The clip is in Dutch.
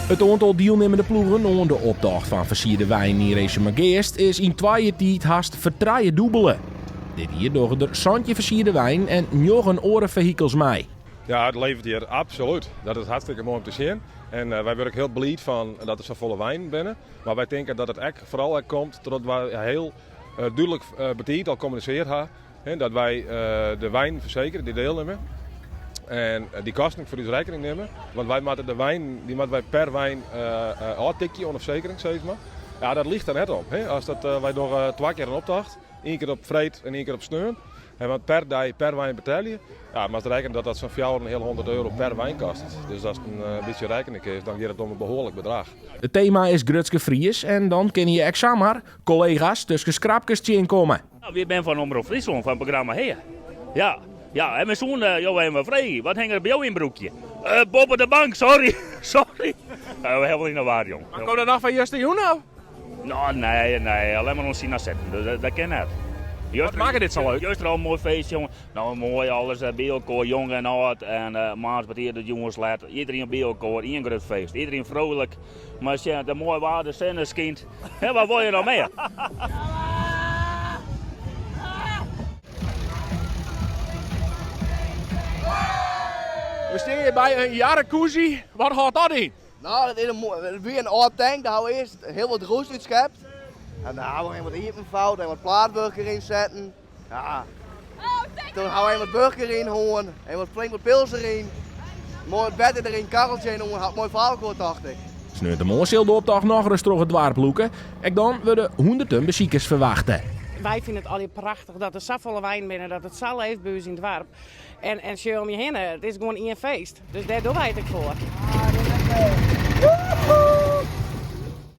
Het aantal deelnemende ploegen onder de optocht van versierde wijn in Reesemageest is in 2 jaar tijd haast verdraaien. Dit hier door er zandje versierde wijn en nog een orenvehikels mee. Ja, het levert hier absoluut. Dat is hartstikke mooi om te zien. En wij worden ook heel blij van dat er zo volle wijn binnen. Maar wij denken dat het vooral komt doordat wij heel duidelijk betiid al communiceerd hebben. Dat wij de wijn verzekeren, die deelnemen. En die kosten voor ons rekening nemen. Want wij moeten de wijn, die moeten wij per wijn tikje onder verzekering, zeg maar. Ja, dat ligt er net op. Als dat, wij door 2 keer een opdracht, 1 keer op vreed en 1 keer op steun. En wat per dag per wijn betalen. Ja, maar als rekenen dat dat zo'n €100 per wijn kost. Dus als het een beetje rekening is, dan gaat het om een behoorlijk bedrag. Het thema is Grutske Fries en dan kun je examen collega's tussen scrapjes inkomen. Nou, we zijn van Omroep Friesland, van het programma Heer. Ja, en mijn zoon, jou we vrij. Wat hangt er bij jou in broekje? Bob op de bank, sorry. Sorry. We hebben niet naar waar, jong. Maar komt dat nog van Justin Joen nou? Nou, nee, alleen maar ons zien zetten. Dus dat kan net. Wat maakt dit zo leuk? Juist er al een mooi feest, jongen. Nou, mooi, alles bij elkaar, jong en oud. En maats met de jongens laat. Iedereen bij elkaar, één groot feest. Iedereen vrolijk. Maar als je de mooie waarde scène schijnt, wat wil je nou meer? We staan hier bij een jarrenkoezie. Wat gaat dat in? Nou, dat is weer een oud tank. Daar hebben we eerst heel wat roest uitschept. En daar hebben we wat eten fout en wat plaatburger in zetten. Ja. Toen hebben we wat burger in hoorn en wat flink wat pils erin. Mooi het bed erin, karreltje in hoorn. Had mooi verhaal gehoord, dacht ik. Sneurt de moorsil de optocht nog eens terug het dwarploeken. En dan worden honderden bezoekers verwachten. Wij vinden het altijd prachtig dat er zoveel wijn binnen, dat het zo leeft bij ons in het dorp. En show om je heen, het is gewoon één feest. Dus daar doen wij het ook voor.